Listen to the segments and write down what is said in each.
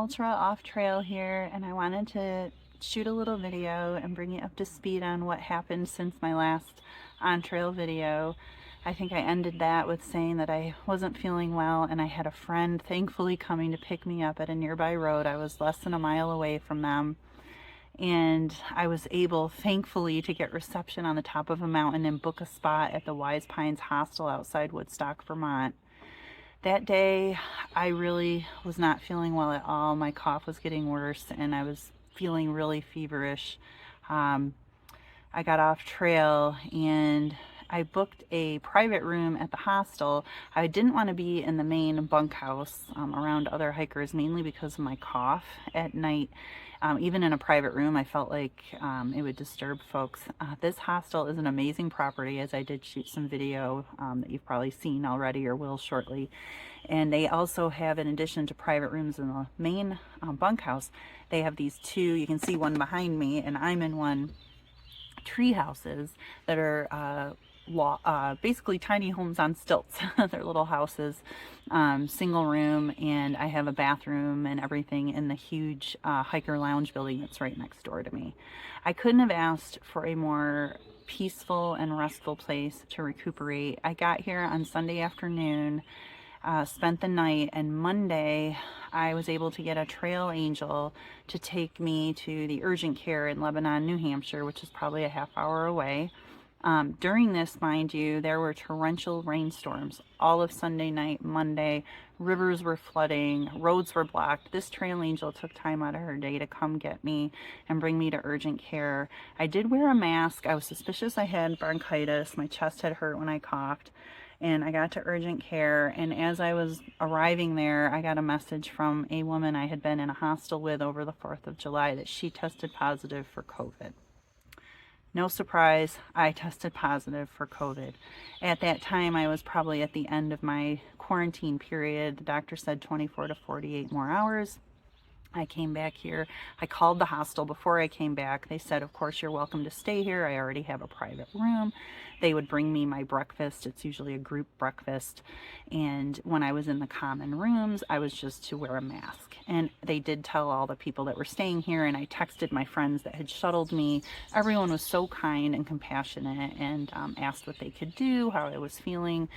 ultra off trail here, and I wanted to shoot a little video and bring you up to speed on what happened since my last on trail video. I think I ended that with saying that I wasn't feeling well, and I had a friend thankfully coming to pick me up at a nearby road. I was less than a mile away from them, and I was able, thankfully, to get reception on the top of a mountain and book a spot at the Wise Pines Hostel outside Woodstock, Vermont. That day, I really was not feeling well at all. My cough was getting worse, and I was feeling really feverish. Um, I got off trail and I booked a private room at the hostel. I didn't want to be in the main bunkhouse around other hikers, mainly because of my cough at night. Even in a private room, I felt like it would disturb folks. This hostel is an amazing property, as I did shoot some video that you've probably seen already or will shortly. And they also have, in addition to private rooms in the main bunkhouse, they have these two, you can see one behind me, and I'm in one, tree houses that are basically tiny homes on stilts. They're little houses, single room, and I have a bathroom and everything in the huge hiker lounge building that's right next door to me. I couldn't have asked for a more peaceful and restful place to recuperate. I got here on Sunday afternoon, spent the night, and Monday I was able to get a trail angel to take me to the urgent care in Lebanon, New Hampshire, which is probably a half hour away. During this, mind you, there were torrential rainstorms all of Sunday night, Monday. Rivers were flooding, roads were blocked. This trail angel took time out of her day to come get me and bring me to urgent care. I did wear a mask. I was suspicious I had bronchitis. My chest had hurt when I coughed. And I got to urgent care, and as I was arriving there, I got a message from a woman I had been in a hostel with over the 4th of July that she tested positive for COVID. No surprise, I tested positive for COVID. At that time, I was probably at the end of my quarantine period. The doctor said 24 to 48 more hours. I came back here. I called the hostel before I came back. They said, of course, you're welcome to stay here. I already have a private room. They would bring me my breakfast. It's usually a group breakfast. And when I was in the common rooms, I was just to wear a mask. And they did tell all the people that were staying here, and I texted my friends that had shuttled me. Everyone was so kind and compassionate, and asked what they could do, how I was feeling.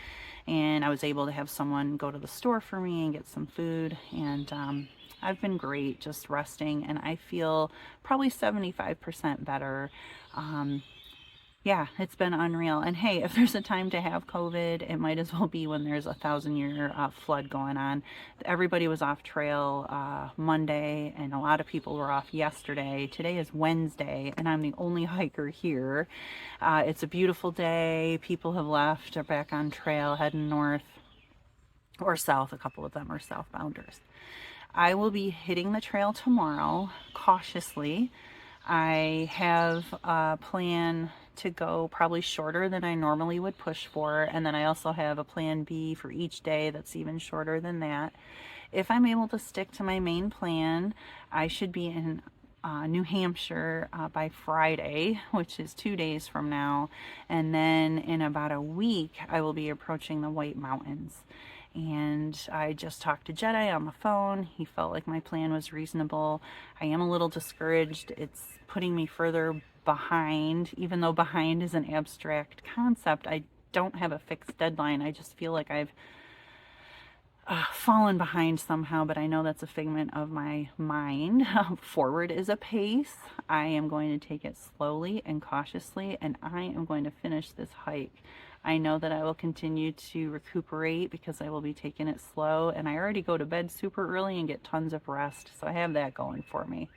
And I was able to have someone go to the store for me and get some food. And I've been great, just resting, and I feel probably 75% better. Yeah, it's been unreal. And hey, if there's a time to have COVID, it might as well be when there's a 1,000-year flood going on. Everybody was off trail Monday, and a lot of people were off yesterday. Today is Wednesday, and I'm the only hiker here. It's a beautiful day. People have left, are back on trail, heading north or south. A couple of them are southbounders. I will be hitting the trail tomorrow, cautiously. I have a plan to go probably shorter than I normally would push for, and then I also have a plan B for each day that's even shorter than that. If I'm able to stick to my main plan, I should be in New Hampshire by Friday, which is 2 days from now, and then in about a week I will be approaching the White Mountains. And I just talked to Jedi on the phone. He felt like my plan was reasonable. I am a little discouraged. It's putting me further behind, even though behind is an abstract concept. I don't have a fixed deadline. I just feel like I've fallen behind somehow, but I know that's a figment of my mind. Forward is a pace. I am going to take it slowly and cautiously, and I am going to finish this hike. I know that I will continue to recuperate because I will be taking it slow, and I already go to bed super early and get tons of rest, so I have that going for me.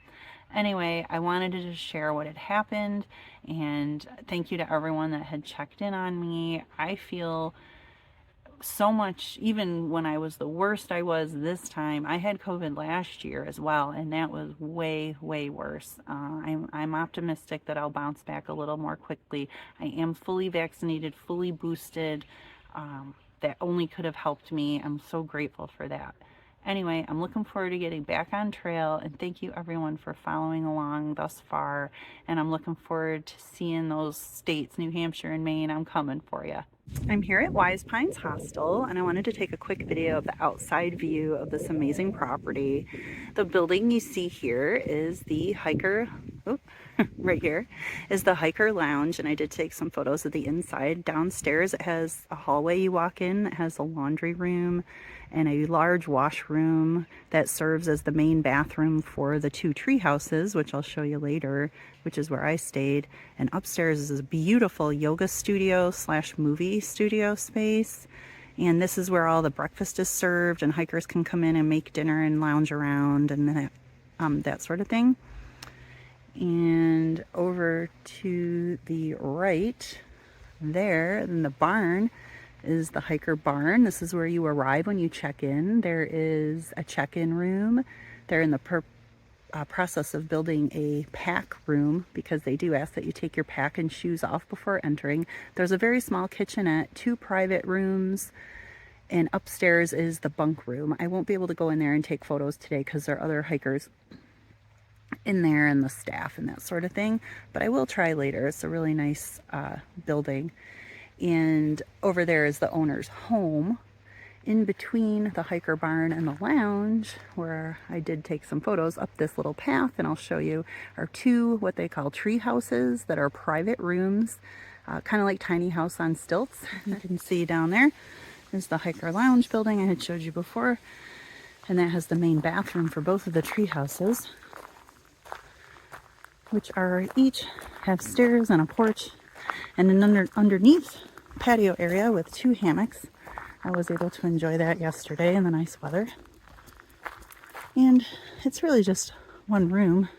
Anyway, I wanted to just share what had happened, and thank you to everyone that had checked in on me. I feel so much, even when I was the worst I was this time. I had COVID last year as well, and that was way, way worse. I'm optimistic that I'll bounce back a little more quickly. I am fully vaccinated, fully boosted. That only could have helped me. I'm so grateful for that. Anyway, I'm looking forward to getting back on trail, and thank you everyone for following along thus far, and I'm looking forward to seeing those states, New Hampshire and Maine. I'm coming for you. I'm here at Wise Pines Hostel, and I wanted to take a quick video of the outside view of this amazing property. The building you see here is the Hiker, right here is the Hiker Lounge, and I did take some photos of the inside. Downstairs it has a hallway you walk in that has a laundry room and a large washroom that serves as the main bathroom for the two tree houses, which I'll show you later, which is where I stayed. And upstairs is a beautiful yoga studio slash movie studio space. And this is where all the breakfast is served, and hikers can come in and make dinner and lounge around and that sort of thing. And over to the right there in the barn is the Hiker Barn. This is where you arrive when you check in. There is a check-in room. They're in the process of building a pack room because they do ask that you take your pack and shoes off before entering. There's a very small kitchenette, 2 private rooms, and upstairs is the bunk room. I won't be able to go in there and take photos today because there are other hikers in there and the staff and that sort of thing, but I will try later. It's a really nice building. And over there is the owner's home. In between the Hiker Barn and the lounge, where I did take some photos up this little path, and I'll show you, are 2 what they call tree houses that are private rooms, kind of like tiny house on stilts. You can see down there is the Hiker Lounge building I had showed you before, and that has the main bathroom for both of the tree houses, which are each have stairs and a porch and an underneath patio area with 2 hammocks. I was able to enjoy that yesterday in the nice weather. And it's really just one room,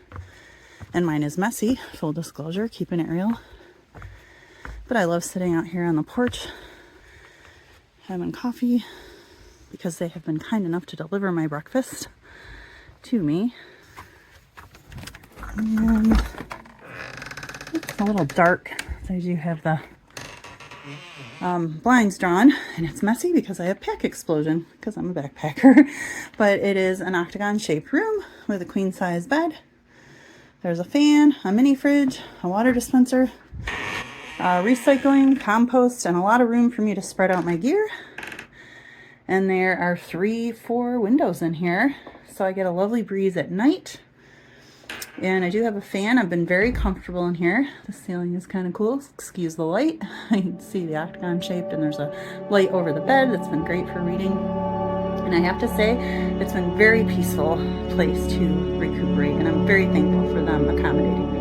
and mine is messy, full disclosure, keeping it real. But I love sitting out here on the porch having coffee because they have been kind enough to deliver my breakfast to me. And it's a little dark. So you have the blinds drawn, and it's messy because I have pack explosion because I'm a backpacker. But it is an octagon shaped room with a queen size bed. There's a fan, a mini fridge, a water dispenser, recycling, compost, and a lot of room for me to spread out my gear. And there are 3-4 windows in here, so I get a lovely breeze at night. And I do have a fan. I've been very comfortable in here. The ceiling is kind of cool. Excuse the light. You can see the octagon shaped, and there's a light over the bed that's been great for reading. And I have to say, it's been a very peaceful place to recuperate, and I'm very thankful for them accommodating me.